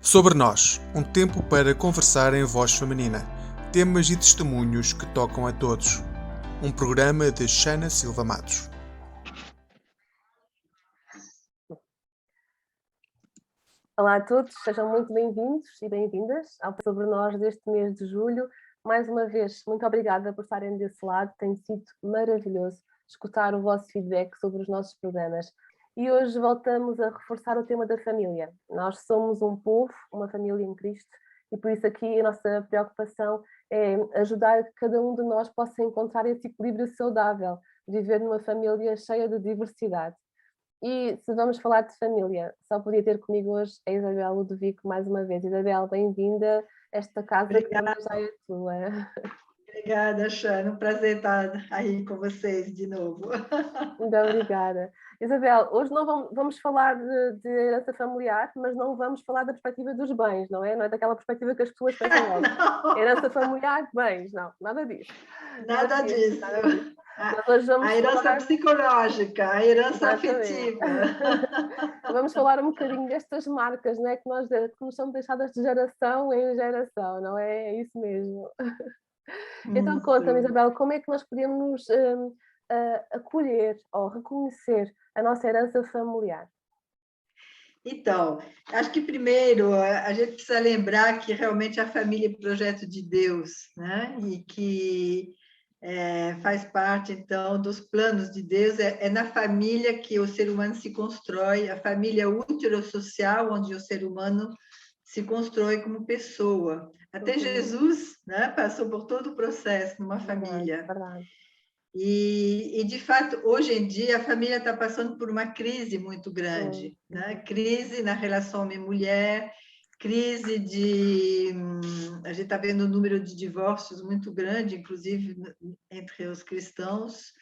Sobre Nós, um tempo para conversar em voz feminina, temas e testemunhos que tocam a todos. Um programa de Xana Silva Matos. Olá a todos, sejam muito bem-vindos e bem-vindas ao Sobre Nós deste mês de julho. Mais uma vez, muito obrigada por estarem desse lado, tem sido maravilhoso escutar o vosso feedback sobre os nossos programas. E hoje voltamos a reforçar o tema da família. Nós somos um povo, uma família em Cristo, e por isso aqui a nossa preocupação é ajudar que cada um de nós possa encontrar esse equilíbrio saudável, viver numa família cheia de diversidade. E se vamos falar de família, só podia ter comigo hoje a Isabel Ludovico mais uma vez. Isabel, bem-vinda a esta casa Obrigada. que já é tua. Obrigada, Xana. Um prazer estar aí com vocês de novo. Muito obrigada. Isabel, hoje não vamos falar de herança familiar, mas não vamos falar da perspectiva dos bens, não é? Não é daquela perspectiva que as pessoas pensam logo. Herança familiar, bens, não, nada disso. Nada disso. Nós hoje vamos a herança falar... psicológica, a herança Exatamente. afetiva. Vamos falar um bocadinho destas marcas, não é? Que nos são deixadas de geração em geração, não é? É isso mesmo. Então conta-me, Isabel, como é que nós podemos acolher ou reconhecer a nossa herança familiar? Então, acho que primeiro a gente precisa lembrar que realmente a família é projeto de Deus, né? E que faz parte, então, dos planos de Deus. É na família que o ser humano se constrói, a família útero-social, onde o ser humano se constrói como pessoa. Até Jesus, né, passou por todo o processo numa família. Verdade. E, de fato, hoje em dia, a família está passando por uma crise muito grande, né? Crise na relação homem-mulher, crise de... A gente está vendo um número de divórcios muito grande, inclusive entre os cristãos.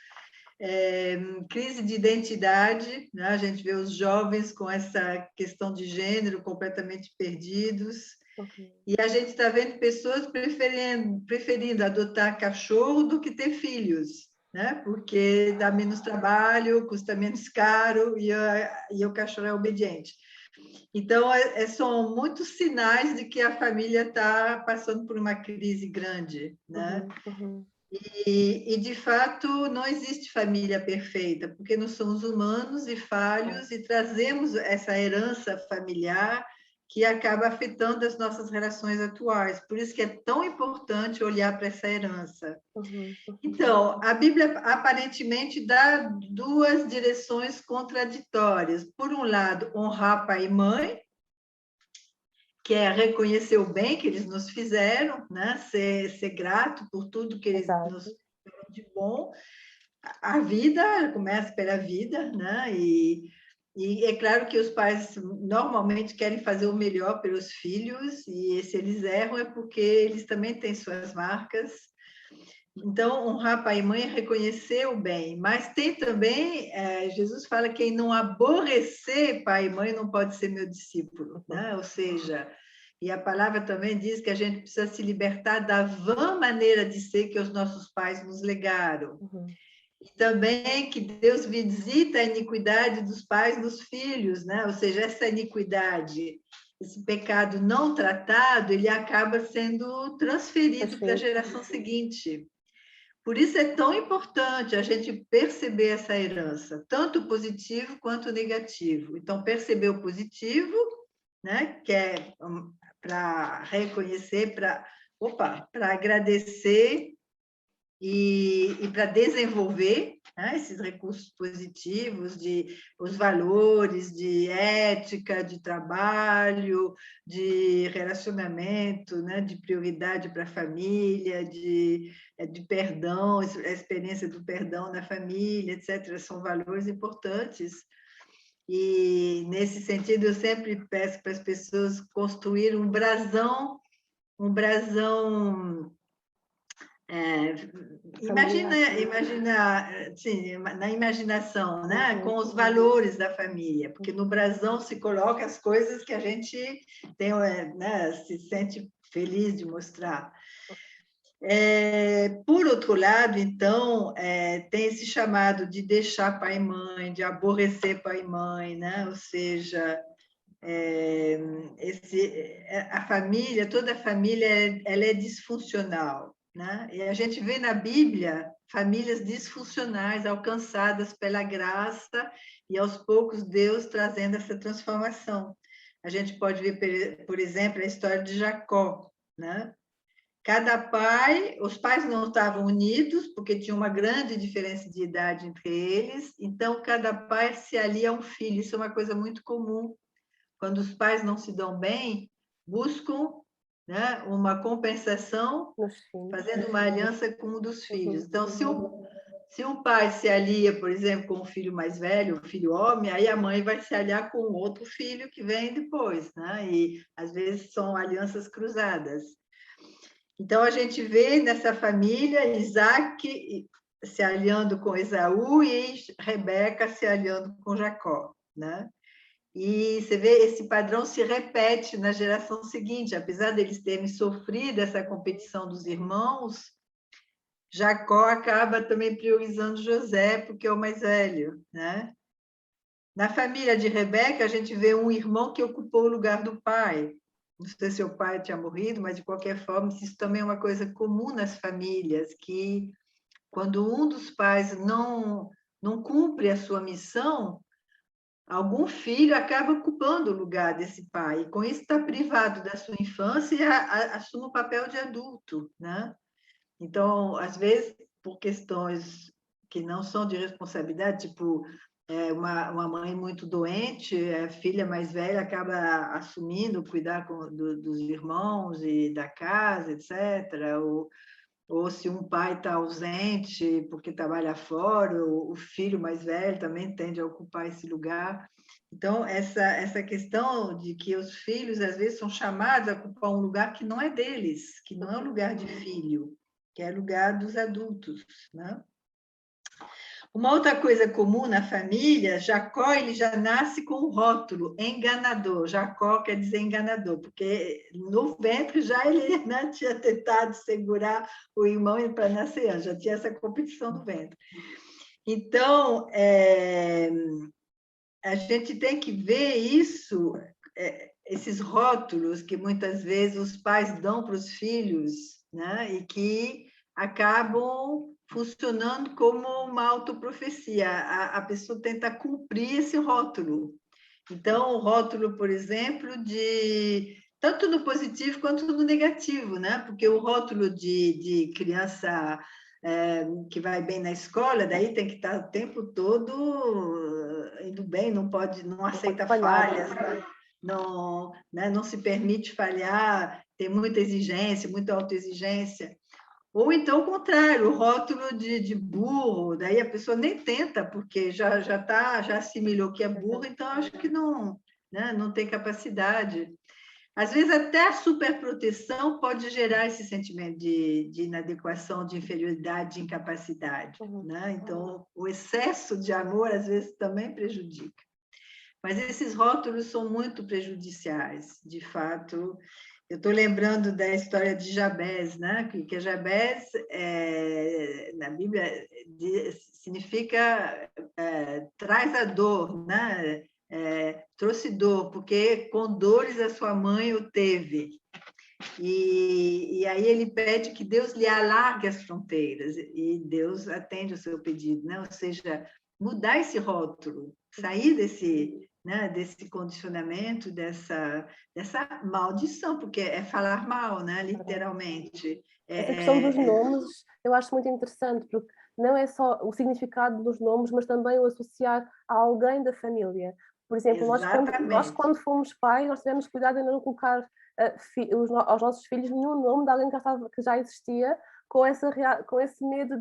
Crise de identidade, né? A gente vê os jovens com essa questão de gênero completamente perdidos. E a gente está vendo pessoas preferindo adotar cachorro do que ter filhos, né? Porque dá menos trabalho, custa menos caro e o cachorro é obediente. Então, são muitos sinais de que a família está passando por uma crise grande, né? E, de fato, não existe família perfeita, porque nós somos humanos e falhos e trazemos essa herança familiar que acaba afetando as nossas relações atuais. Por isso que é tão importante olhar para essa herança. Então, a Bíblia aparentemente dá duas direções contraditórias. Por um lado, honrar pai e mãe, que é reconhecer o bem que eles nos fizeram, né? Ser grato por tudo que eles nos fizeram de bom. A vida começa pela vida, né? E é claro que os pais normalmente querem fazer o melhor pelos filhos, e se eles erram é porque eles também têm suas marcas. Então, honrar pai e mãe é reconhecer o bem, mas tem também, Jesus fala que quem não aborrecer pai e mãe não pode ser meu discípulo, né? Ou seja, e a palavra também diz que a gente precisa se libertar da vã maneira de ser que os nossos pais nos legaram. E também que Deus visita a iniquidade dos pais nos filhos, né? Ou seja, essa iniquidade, esse pecado não tratado, ele acaba sendo transferido para a geração seguinte. Por isso é tão importante a gente perceber essa herança, tanto positivo quanto negativo. Então, perceber o positivo, né? Que é para reconhecer, para agradecer e para desenvolver, né, esses recursos positivos, os valores de ética, de trabalho, de relacionamento, né, de prioridade para a família, de perdão, a experiência do perdão na família, etc. São valores importantes. E, nesse sentido, eu sempre peço para as pessoas construir um brasão imagina assim, na imaginação, né? Com os valores da família, porque no brasão se coloca as coisas que a gente tem, né? Se sente feliz de mostrar. Por outro lado, então, tem esse chamado de deixar pai e mãe, de aborrecer pai e mãe, né? Ou seja, a família, toda a família, ela é disfuncional, né? E a gente vê na Bíblia famílias disfuncionais alcançadas pela graça e aos poucos Deus trazendo essa transformação. A gente pode ver, por exemplo, a história de Jacó, né? Cada pai, os pais não estavam unidos, porque tinha uma grande diferença de idade entre eles, então cada pai se alia a um filho. Isso é uma coisa muito comum. Quando os pais não se dão bem, buscam, né, uma compensação, fazendo uma aliança com um dos filhos. Então, se um pai se alia, por exemplo, com o filho mais velho, o filho homem, aí a mãe vai se aliar com outro filho que vem depois, né? E às vezes são alianças cruzadas. Então, a gente vê nessa família Isaac se aliando com Esaú e Rebeca se aliando com Jacó, né? E você vê, esse padrão se repete na geração seguinte, apesar deles terem sofrido essa competição dos irmãos, Jacó acaba também priorizando José, porque é o mais velho, né? Na família de Rebeca, a gente vê um irmão que ocupou o lugar do pai. Não sei se o pai tinha morrido, mas, de qualquer forma, isso também é uma coisa comum nas famílias, que quando um dos pais não cumpre a sua missão, algum filho acaba ocupando o lugar desse pai, e com isso está privado da sua infância e assume o papel de adulto, né? Então, às vezes, por questões que não são de responsabilidade, tipo, uma mãe muito doente, a filha mais velha acaba assumindo cuidar dos irmãos e da casa, etc., ou se um pai está ausente porque trabalha fora, o filho mais velho também tende a ocupar esse lugar. Então, essa questão de que os filhos, às vezes, são chamados a ocupar um lugar que não é deles, que não é o lugar de filho, que é o lugar dos adultos, né? Uma outra coisa comum na família, Jacó, ele já nasce com o rótulo enganador. Jacó quer dizer enganador, porque no ventre já ele, né, tinha tentado segurar o irmão para nascer antes, já tinha essa competição no ventre. Então, a gente tem que ver isso, esses rótulos que muitas vezes os pais dão para os filhos, né, e que acabam funcionando como uma autoprofecia. A pessoa tenta cumprir esse rótulo. Então, o rótulo, por exemplo, tanto no positivo quanto no negativo, né? Porque o rótulo de criança que vai bem na escola, daí tem que estar o tempo todo indo bem, não aceita falhas, não, né? Não se permite falhar, tem muita exigência, muita autoexigência. Ou então o contrário, o rótulo de burro, daí a pessoa nem tenta, porque já assimilou que é burro, então acho que não, né, não tem capacidade. Às vezes até a superproteção pode gerar esse sentimento de inadequação, de inferioridade, de incapacidade, né? Então, o excesso de amor às vezes também prejudica. Mas esses rótulos são muito prejudiciais, de fato. Eu estou lembrando da história de Jabez, né? Que Jabez, na Bíblia, significa traz a dor, né? Trouxe dor, porque com dores a sua mãe o teve. E aí ele pede que Deus lhe alargue as fronteiras, e Deus atende o seu pedido, né? Ou seja, mudar esse rótulo, sair desse condicionamento, dessa maldição, porque é falar mal, né? Literalmente. Essa questão dos nomes eu acho muito interessante, porque não é só o significado dos nomes, mas também o associar a alguém da família. Por exemplo, nós quando fomos pais, nós tivemos cuidado em não colocar aos nossos filhos nenhum nome de alguém que já existia, com esse medo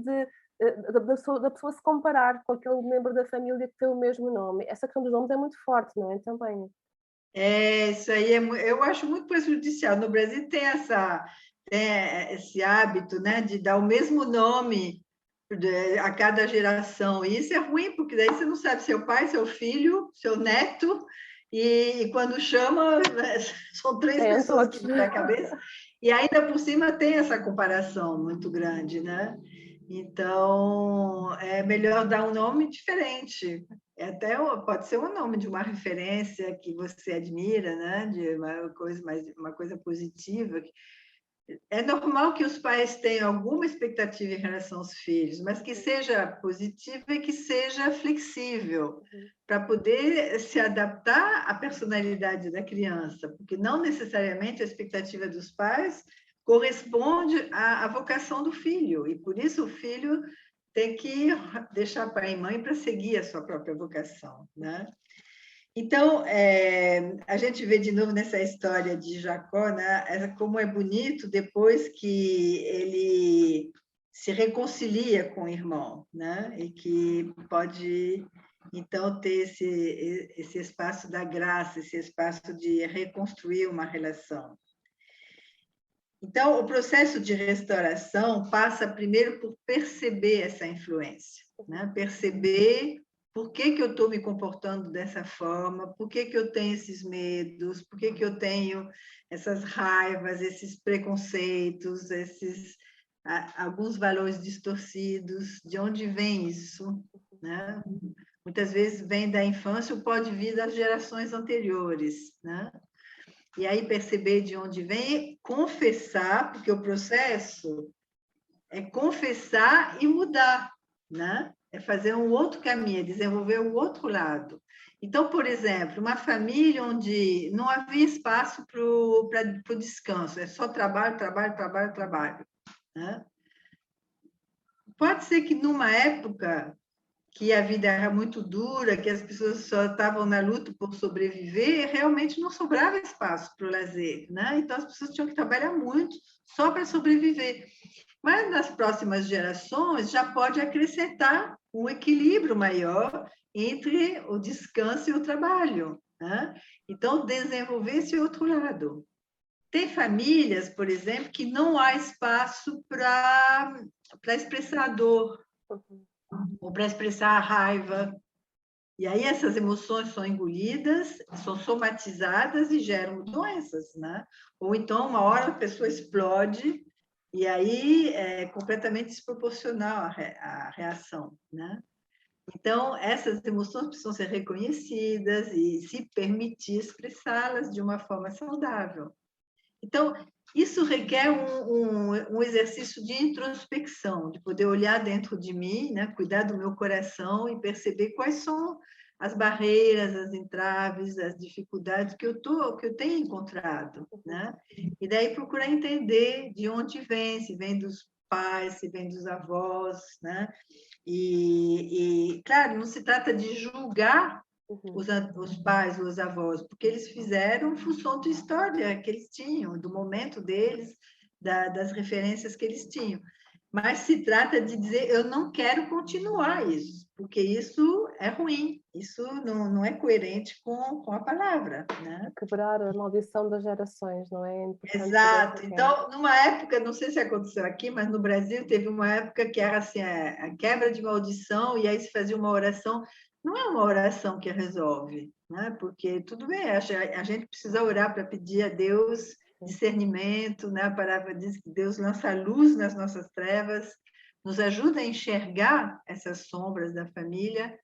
da pessoa se comparar com aquele membro da família que tem o mesmo nome. Essa questão dos nomes é muito forte, não é? Também. Isso aí eu acho muito prejudicial. No Brasil tem esse hábito, né, de dar o mesmo nome a cada geração. E isso é ruim, porque daí você não sabe seu pai, seu filho, seu neto, e quando chama, são 3 pessoas que vêm na cabeça, e ainda por cima tem essa comparação muito grande, né? Então, é melhor dar um nome diferente. Pode ser o nome de uma referência que você admira, né? De uma coisa positiva. É normal que os pais tenham alguma expectativa em relação aos filhos, mas que seja positiva e que seja flexível, para poder se adaptar à personalidade da criança, porque não necessariamente a expectativa dos pais corresponde à vocação do filho, e por isso o filho tem que deixar pai e mãe para seguir a sua própria vocação, né? Então, a gente vê de novo nessa história de Jacó, né, como é bonito depois que ele se reconcilia com o irmão, né, e que pode, então, ter esse espaço da graça, esse espaço de reconstruir uma relação. Então, o processo de restauração passa primeiro por perceber essa influência, né, perceber por que eu estou me comportando dessa forma, por que eu tenho esses medos, por que eu tenho essas raivas, esses preconceitos, alguns valores distorcidos, de onde vem isso, né? Muitas vezes vem da infância ou pode vir das gerações anteriores, né? E aí perceber de onde vem, confessar, porque o processo é confessar e mudar, né? É fazer um outro caminho, é desenvolver o outro lado. Então, por exemplo, uma família onde não havia espaço para o descanso, é só trabalho, trabalho, trabalho, trabalho, né? Pode ser que numa época que a vida era muito dura, que as pessoas só estavam na luta por sobreviver, realmente não sobrava espaço para o lazer, né? Então, as pessoas tinham que trabalhar muito só para sobreviver. Mas nas próximas gerações já pode acrescentar um equilíbrio maior entre o descanso e o trabalho, né? Então, desenvolver esse outro lado. Tem famílias, por exemplo, que não há espaço para expressar a dor, ou para expressar a raiva. E aí essas emoções são engolidas, são somatizadas e geram doenças, né? Ou então, uma hora a pessoa explode e aí é completamente desproporcional a reação, né? Então, essas emoções precisam ser reconhecidas e se permitir expressá-las de uma forma saudável. Então, isso requer um exercício de introspecção, de poder olhar dentro de mim, né? Cuidar do meu coração e perceber quais são as barreiras, as entraves, as dificuldades que eu tenho encontrado, né? E daí procurar entender de onde vem, se vem dos pais, se vem dos avós, né? E claro, não se trata de julgar os pais, os avós, porque eles fizeram em função da história que eles tinham, do momento deles, das referências que eles tinham. Mas se trata de dizer, eu não quero continuar isso, porque isso é ruim, isso não é coerente com a palavra, né? Quebrar a maldição das gerações, não é? Exato. Então, numa época, não sei se aconteceu aqui, mas no Brasil teve uma época que era assim, a quebra de maldição, e aí se fazia uma oração. Não é uma oração que resolve, né? Porque tudo bem, a gente precisa orar para pedir a Deus discernimento, né? A palavra diz que Deus lança luz nas nossas trevas, nos ajuda a enxergar essas sombras da família.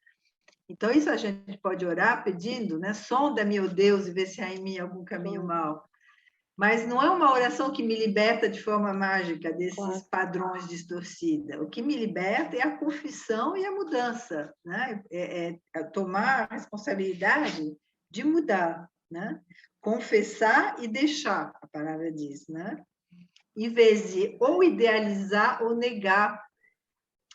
Então, isso a gente pode orar pedindo, né? Sonda-me, ó Deus, e vê se há em mim algum caminho mau. Mas não é uma oração que me liberta de forma mágica desses padrões distorcidos. O que me liberta é a confissão e a mudança, né? É tomar a responsabilidade de mudar, né? Confessar e deixar, a palavra diz, né? Em vez de ou idealizar ou negar.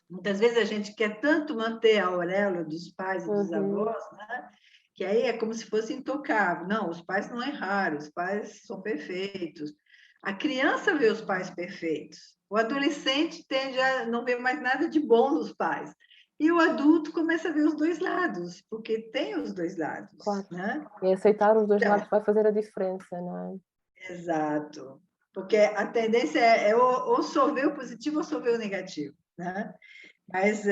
Muitas vezes a gente quer tanto manter a auréola dos pais e dos avós, né? Que aí é como se fosse intocável. Não, os pais não erraram, os pais são perfeitos. A criança vê os pais perfeitos. O adolescente tende a não ver mais nada de bom nos pais. E o adulto começa a ver os dois lados, porque tem os dois lados. Claro. Né? E aceitar os dois lados vai fazer a diferença, não é? Exato. Porque a tendência é ou só ver o positivo ou só ver o negativo. Né? Mas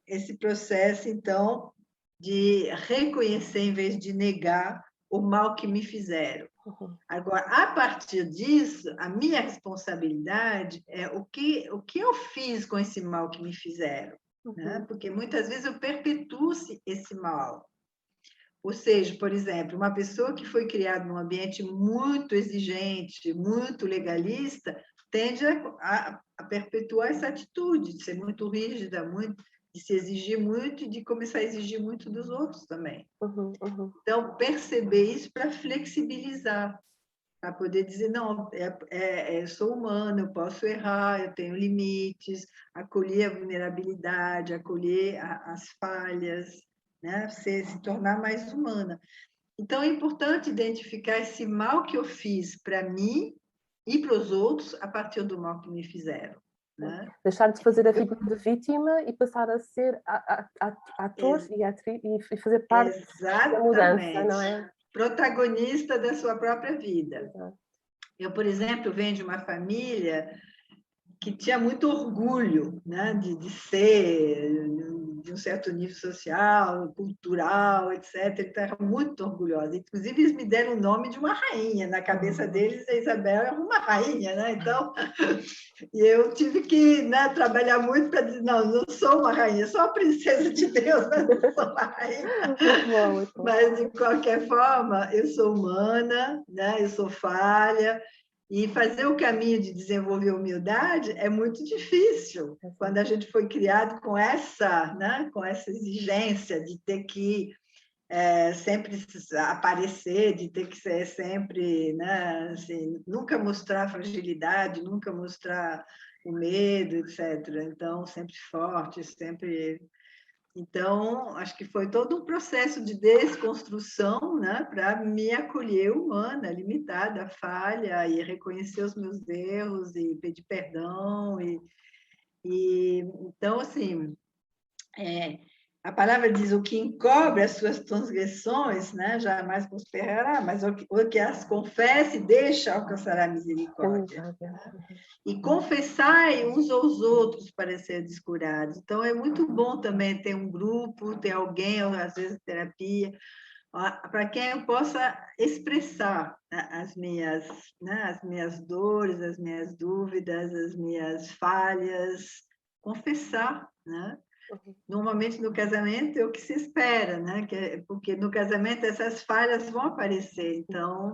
esse processo, então, de reconhecer em vez de negar o mal que me fizeram. Uhum. Agora, a partir disso, a minha responsabilidade é o que eu fiz com esse mal que me fizeram, né? Uhum. Porque muitas vezes eu perpetuo esse mal. Ou seja, por exemplo, uma pessoa que foi criada num ambiente muito exigente, muito legalista, tende a perpetuar essa atitude de ser muito rígida, de se exigir muito e de começar a exigir muito dos outros também. Uhum. Uhum. Então, perceber isso para flexibilizar, para poder dizer, não, eu sou humana, eu posso errar, eu tenho limites, acolher a vulnerabilidade, acolher as falhas, né? Se tornar mais humana. Então, é importante identificar esse mal que eu fiz para mim e para os outros a partir do mal que me fizeram, né? Deixar de fazer a figura de vítima e passar a ser ator e fazer parte da mudança, não é? Protagonista da sua própria vida. Exato. Eu, por exemplo, venho de uma família que tinha muito orgulho, né, de ser de um certo nível social, cultural, etc. Então, era muito orgulhosa. Inclusive, eles me deram o nome de uma rainha. Na cabeça deles, a Isabel era uma rainha, né? Então, e eu tive que, né, trabalhar muito para dizer, não sou uma rainha, sou a princesa de Deus, mas não sou uma rainha. Muito bom, muito bom. Mas, de qualquer forma, eu sou humana, né? Eu sou falha, e fazer o caminho de desenvolver humildade é muito difícil, quando a gente foi criado com essa, né? Com essa exigência de ter que sempre aparecer, de ter que ser sempre, né? Assim, nunca mostrar fragilidade, nunca mostrar o medo, etc. Então, sempre forte, sempre... Então, acho que foi todo um processo de desconstrução, né, para me acolher humana, limitada, falha, e reconhecer os meus erros, e pedir perdão. Então, assim, a palavra diz: o que encobre as suas transgressões, né, jamais prosperará, mas o que as confesse deixa alcançará a misericórdia. E confessai uns aos outros para serem curados. Então, é muito bom também ter um grupo, ter alguém, ou às vezes terapia, para quem eu possa expressar, né, as minhas dores, as minhas dúvidas, as minhas falhas, confessar, né? Normalmente no casamento é o que se espera, né? Porque no casamento essas falhas vão aparecer, então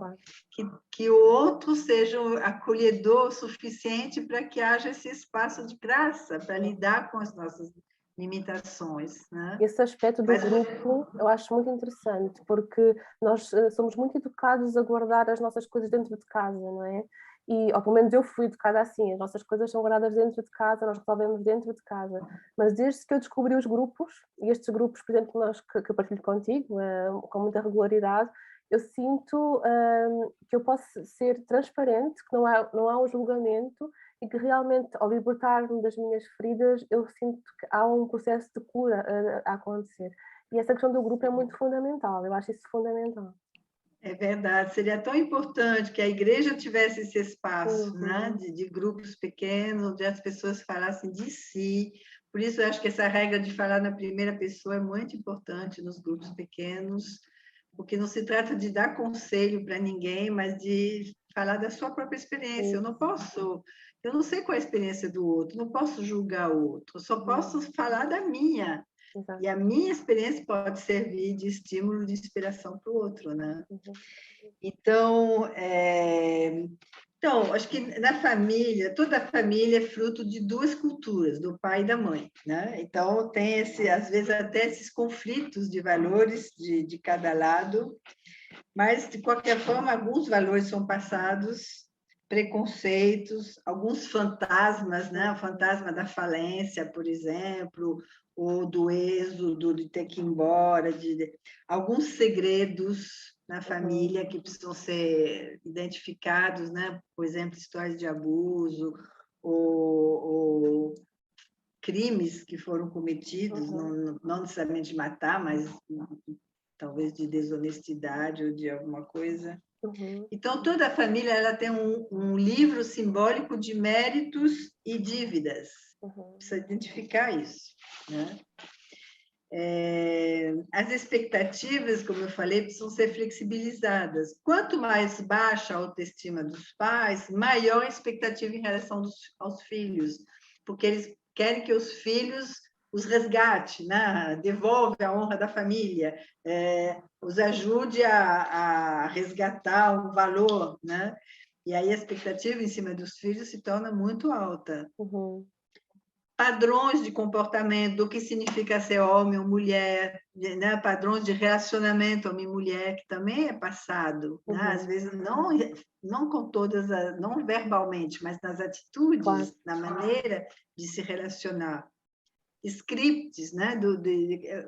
que o outro seja acolhedor o suficiente para que haja esse espaço de graça para lidar com as nossas limitações, né? Esse aspecto do grupo eu acho muito interessante, porque nós somos muito educados a guardar as nossas coisas dentro de casa, não é? E, ou pelo menos eu fui educada assim, as nossas coisas são guardadas dentro de casa, nós resolvemos dentro de casa. Mas desde que eu descobri os grupos, e estes grupos, por exemplo, que eu partilho contigo, com muita regularidade, eu sinto que eu posso ser transparente, que não há um julgamento, e que realmente, ao libertar-me das minhas feridas, eu sinto que há um processo de cura a acontecer. E essa questão do grupo é muito fundamental, eu acho isso fundamental. É verdade, seria tão importante que a igreja tivesse esse espaço, né, de grupos pequenos, onde as pessoas falassem de si. Por isso, eu acho que essa regra de falar na primeira pessoa é muito importante nos grupos pequenos, porque não se trata de dar conselho para ninguém, mas de falar da sua própria experiência. Eu não sei qual é a experiência do outro, não posso julgar o outro, eu só posso falar da minha. Exato. E a minha experiência pode servir de estímulo, de inspiração para o outro, né? Então, acho que na família, toda a família é fruto de duas culturas, do pai e da mãe, né? Então, tem às vezes até esses conflitos de valores de cada lado, mas, de qualquer forma, alguns valores são passados, preconceitos, alguns fantasmas, né? O fantasma da falência, por exemplo, ou do êxodo, de ter que ir embora, alguns segredos na família que precisam ser identificados, né? Por exemplo, histórias de abuso ou crimes que foram cometidos, não necessariamente de matar, mas talvez de desonestidade ou de alguma coisa. Então, toda a família ela tem um livro simbólico de méritos e dívidas. Precisa identificar isso, né? As expectativas, como eu falei, precisam ser flexibilizadas. Quanto mais baixa a autoestima dos pais, maior a expectativa em relação aos filhos, porque eles querem que os filhos os resgate, né? Devolve a honra da família, os ajude a resgatar o valor, né? E aí a expectativa em cima dos filhos se torna muito alta. Padrões de comportamento, do que significa ser homem ou mulher, né? Padrões de relacionamento homem e mulher, que também é passado, né? Às vezes não com todas, não verbalmente, mas nas atitudes, claro, na maneira de se relacionar. Scripts, né?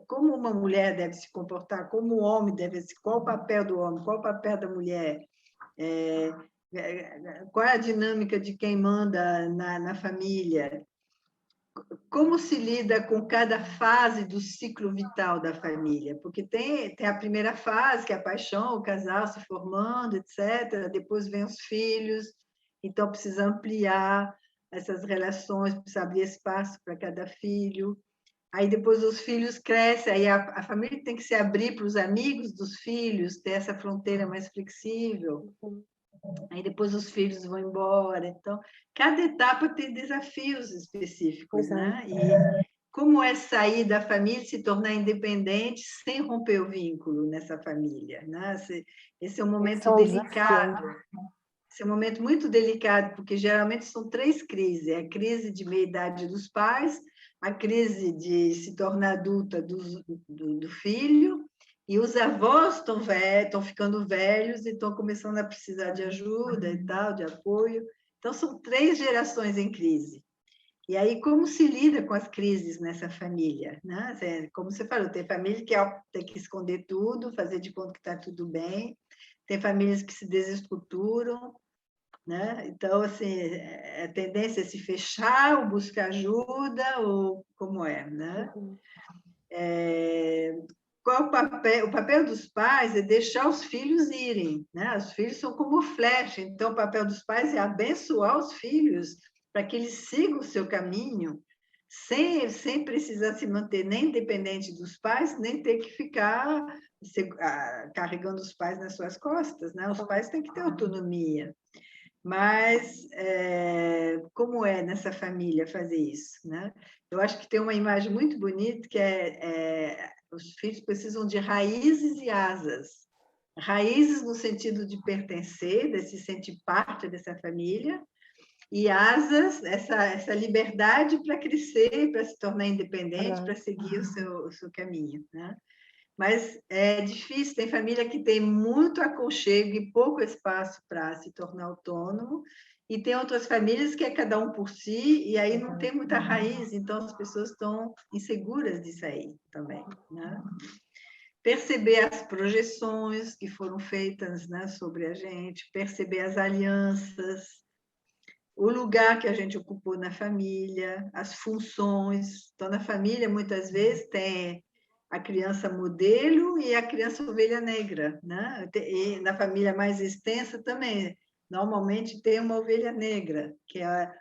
Como uma mulher deve se comportar, como o homem deve se... Qual o papel do homem, qual o papel da mulher, qual é a dinâmica de quem manda na família, como se lida com cada fase do ciclo vital da família, porque tem a primeira fase, que é a paixão, o casal se formando, etc. Depois vem os filhos, então precisa ampliar essas relações, precisa abrir espaço para cada filho. Aí depois os filhos crescem, aí a família tem que se abrir para os amigos dos filhos, ter essa fronteira mais flexível. Aí depois os filhos vão embora. Então, cada etapa tem desafios específicos, né? E como é sair da família e se tornar independente sem romper o vínculo nessa família, né? Esse é um momento delicado. Esse é um momento muito delicado, porque geralmente são 3 crises. É a crise de meia-idade dos pais, a crise de se tornar adulta do filho, e os avós estão ficando velhos e estão começando a precisar de ajuda e tal, de apoio. Então, são 3 gerações em crise. E aí, como se lida com as crises nessa família, né? Como você falou, tem família que tem que esconder tudo, fazer de conta que está tudo bem, tem famílias que se desestruturam, né? Então, assim, a tendência é se fechar ou buscar ajuda, ou como é, né? Qual o papel dos pais é deixar os filhos irem, né? Os filhos são como flecha, então o papel dos pais é abençoar os filhos para que eles sigam o seu caminho, sem precisar se manter nem dependente dos pais, nem ter que ficar carregando os pais nas suas costas, né? Os pais têm que ter autonomia. Mas como é nessa família fazer isso, né? Eu acho que tem uma imagem muito bonita que os filhos precisam de raízes e asas. Raízes no sentido de pertencer, de se sentir parte dessa família, e asas, essa liberdade para crescer, para se tornar independente, para seguir o seu caminho, né? Mas é difícil, tem família que tem muito aconchego e pouco espaço para se tornar autônomo, e tem outras famílias que é cada um por si, e aí não tem muita raiz, então as pessoas estão inseguras de sair também, né? Perceber as projeções que foram feitas, né, sobre a gente, perceber as alianças, o lugar que a gente ocupou na família, as funções. Então, na família, muitas vezes, tem a criança modelo e a criança ovelha negra, né? E na família mais extensa também, normalmente tem uma ovelha negra, que é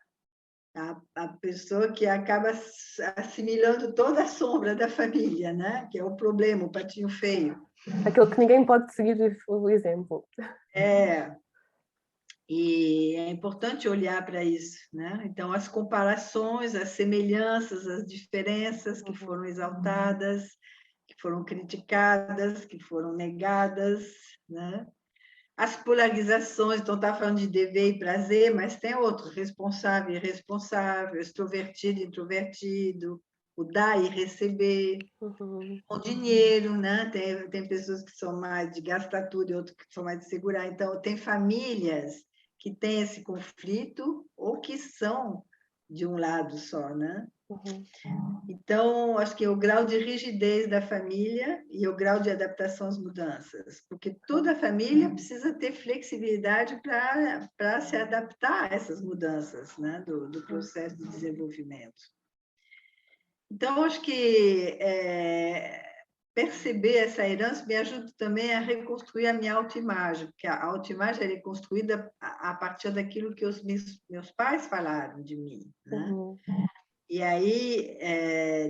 a pessoa que acaba assimilando toda a sombra da família, né? Que é o problema, o patinho feio. Aquilo que ninguém pode seguir o exemplo. E é importante olhar para isso, né? Então, as comparações, as semelhanças, as diferenças que foram exaltadas, que foram criticadas, que foram negadas, né? As polarizações, então está falando de dever e prazer, mas tem outro, responsável e irresponsável, extrovertido e introvertido, o dar e receber, o dinheiro, né? Tem pessoas que são mais de gastar tudo e outras que são mais de segurar. Então, tem famílias que têm esse conflito ou que são de um lado só, né? Então, acho que é o grau de rigidez da família e o grau de adaptação às mudanças, porque toda família precisa ter flexibilidade para se adaptar a essas mudanças, né, do processo de desenvolvimento. Então, acho que perceber essa herança me ajuda também a reconstruir a minha autoimagem, porque a autoimagem é construída a partir daquilo que os meus pais falaram de mim, né? E aí,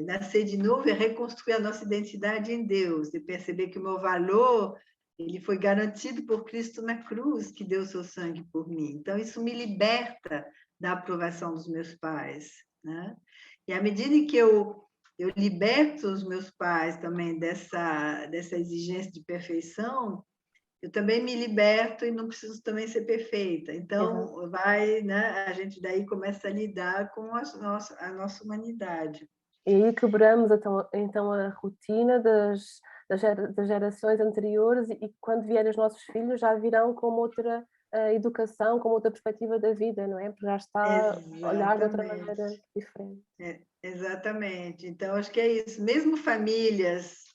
nascer de novo é reconstruir a nossa identidade em Deus, e perceber que o meu valor ele foi garantido por Cristo na cruz, que deu seu sangue por mim. Então, isso me liberta da aprovação dos meus pais, né? E à medida que eu liberto os meus pais também dessa exigência de perfeição, eu também me liberto e não preciso também ser perfeita. Então, né, a gente daí começa a lidar com a nossa humanidade. E aí quebramos então a rotina das gerações anteriores e quando vierem os nossos filhos já virão com outra educação, com outra perspectiva da vida, não é? Porque já está a olhar de outra maneira diferente. Exatamente. Então, acho que é isso. Mesmo famílias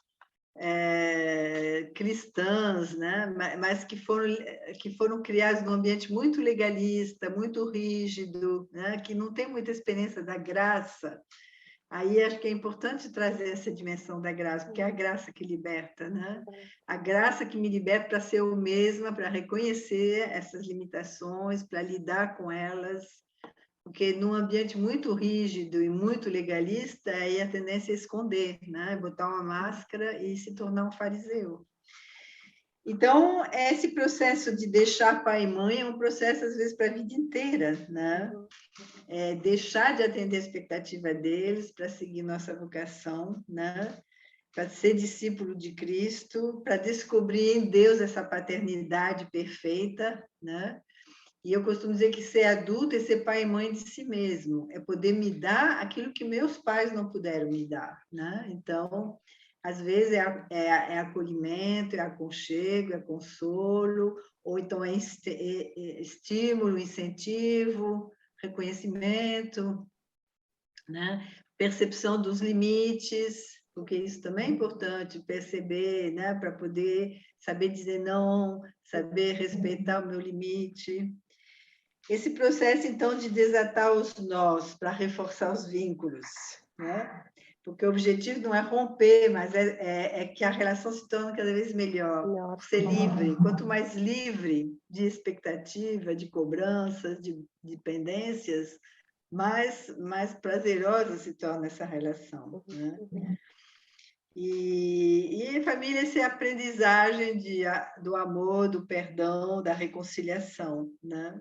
cristãs, né? Mas que foram criadas num ambiente muito legalista, muito rígido, né? Que não tem muita experiência da graça. Aí acho que é importante trazer essa dimensão da graça, porque é a graça que liberta, né? A graça que me liberta para ser eu mesma, para reconhecer essas limitações, para lidar com elas, porque num ambiente muito rígido e muito legalista, aí a tendência é esconder, né? Botar uma máscara e se tornar um fariseu. Então, esse processo de deixar pai e mãe é um processo, às vezes, para a vida inteira, né? Deixar de atender a expectativa deles para seguir nossa vocação, né? Para ser discípulo de Cristo, para descobrir em Deus essa paternidade perfeita, né? E eu costumo dizer que ser adulto é ser pai e mãe de si mesmo, é poder me dar aquilo que meus pais não puderam me dar, né? Então, às vezes é acolhimento, é aconchego, é consolo, ou então é estímulo, incentivo, reconhecimento, né? Percepção dos limites, porque isso também é importante, perceber, né? Para poder saber dizer não, saber respeitar o meu limite. Esse processo, então, de desatar os nós para reforçar os vínculos, né? Porque o objetivo não é romper, mas é que a relação se torne cada vez melhor, ser livre. Quanto mais livre de expectativa, de cobranças, de dependências, mais prazerosa se torna essa relação, né? E a família é essa aprendizagem do amor, do perdão, da reconciliação, né?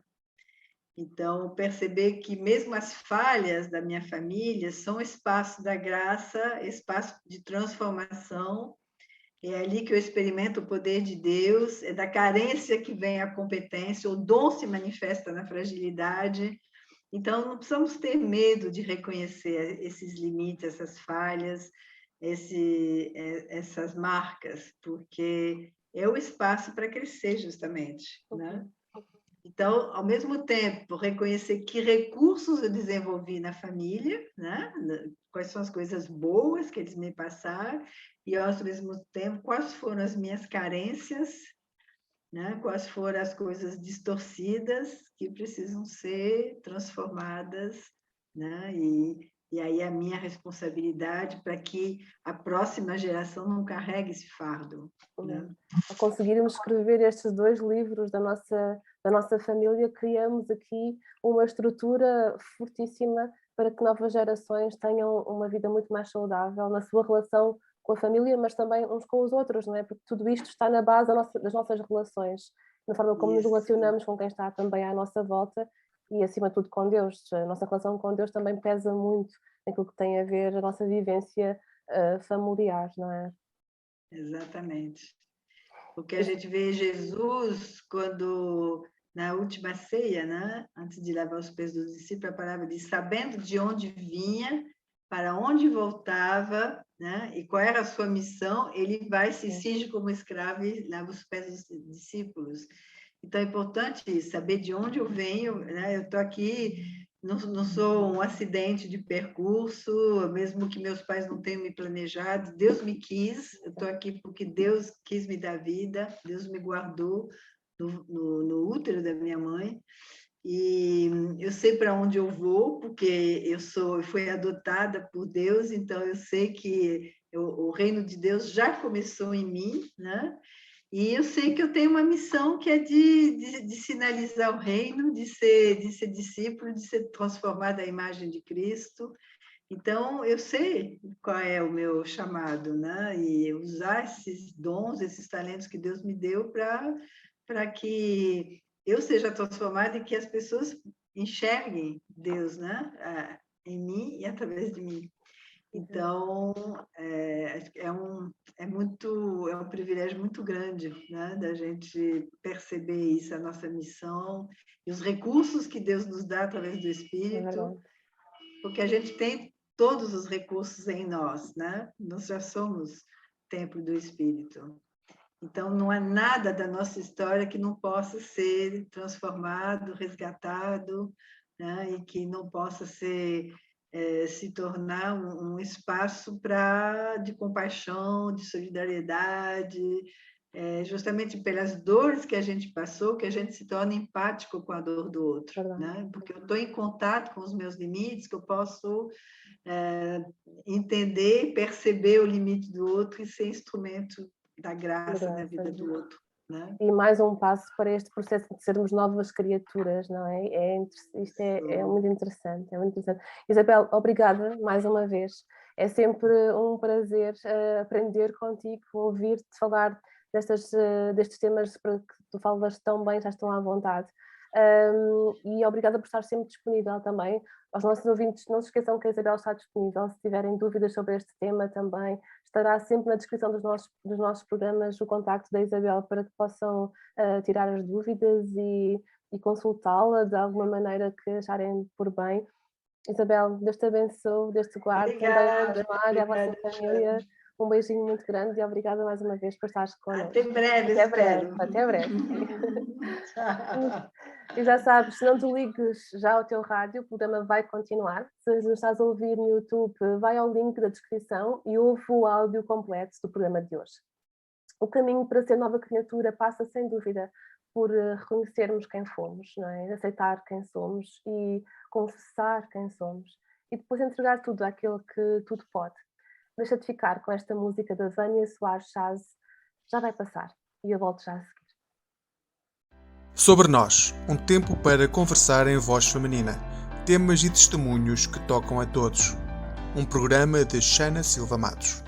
Então, perceber que mesmo as falhas da minha família são espaço da graça, espaço de transformação. É ali que eu experimento o poder de Deus, é da carência que vem a competência, o dom se manifesta na fragilidade. Então, não precisamos ter medo de reconhecer esses limites, essas falhas, essas marcas, porque é o espaço para crescer, justamente, né? Então, ao mesmo tempo, reconhecer que recursos eu desenvolvi na família, né? Quais são as coisas boas que eles me passaram, e, ao mesmo tempo, quais foram as minhas carências, né? Quais foram as coisas distorcidas que precisam ser transformadas, né? E aí a minha responsabilidade para que a próxima geração não carregue esse fardo, né? Ao conseguirmos escrever estes 2 livros da nossa família, criamos aqui uma estrutura fortíssima para que novas gerações tenham uma vida muito mais saudável na sua relação com a família, mas também uns com os outros, não é? Porque tudo isto está na base das nossas relações, na forma como nos relacionamos com quem está também à nossa volta e, acima de tudo, com Deus. A nossa relação com Deus também pesa muito naquilo que tem a ver a nossa vivência familiar, não é? Exatamente. Porque a gente vê Jesus quando, na última ceia, né? Antes de lavar os pés dos discípulos, a palavra diz, sabendo de onde vinha, para onde voltava, né? E qual era a sua missão, ele vai, se cinge como escravo e lava os pés dos discípulos. Então, é importante saber de onde eu venho, né? Eu estou aqui, não sou um acidente de percurso, mesmo que meus pais não tenham me planejado, Deus me quis, eu estou aqui porque Deus quis me dar vida, Deus me guardou no útero da minha mãe, e eu sei para onde eu vou, porque eu fui adotada por Deus, então eu sei que o reino de Deus já começou em mim, né? E eu sei que eu tenho uma missão que é de sinalizar o reino, de ser discípulo, de ser transformada à imagem de Cristo. Então, eu sei qual é o meu chamado, né? E usar esses dons, esses talentos que Deus me deu para que eu seja transformada e que as pessoas enxerguem Deus, né? Em mim e através de mim. Então, é um privilégio muito grande, né? Da gente perceber isso, a nossa missão e os recursos que Deus nos dá através do Espírito, porque a gente tem todos os recursos em nós, né? Nós já somos templo do Espírito. Então, não há nada da nossa história que não possa ser transformado, resgatado, né? E que não possa se tornar um espaço de compaixão, de solidariedade, justamente pelas dores que a gente passou, que a gente se torna empático com a dor do outro, né? Porque eu estou em contato com os meus limites, que eu posso entender, perceber o limite do outro e ser instrumento da graça na vida do outro, né? E mais um passo para este processo de sermos novas criaturas, não é? Isto é muito interessante, é muito interessante. Isabel, obrigada mais uma vez. É sempre um prazer aprender contigo, ouvir-te falar destes temas que tu falas tão bem, já estão à vontade. E obrigada por estar sempre disponível também. Aos nossos ouvintes, não se esqueçam que a Isabel está disponível. Se tiverem dúvidas sobre este tema também, estará sempre na descrição dos nossos programas o contacto da Isabel para que possam tirar as dúvidas e consultá-la de alguma maneira que acharem por bem. Isabel, Deus te abençoe, Deus te guarde, também a Joana e a vossa família. Um beijinho muito grande e obrigada mais uma vez por estares connosco. Até breve, até espero. breve, até breve. E já sabes, se não desligues já o teu rádio, o programa vai continuar. Se nos estás a ouvir no YouTube, vai ao link da descrição e ouve o áudio completo do programa de hoje. O caminho para ser nova criatura passa, sem dúvida, por reconhecermos quem fomos, não é? Aceitar quem somos e confessar quem somos. E depois entregar tudo àquele que tudo pode. Deixa-te ficar com esta música da Vânia Soares Chaz. Já vai passar. E eu volto já a seguir. Sobre nós, um tempo para conversar em voz feminina. Temas e testemunhos que tocam a todos. Um programa de Xana Silva Matos.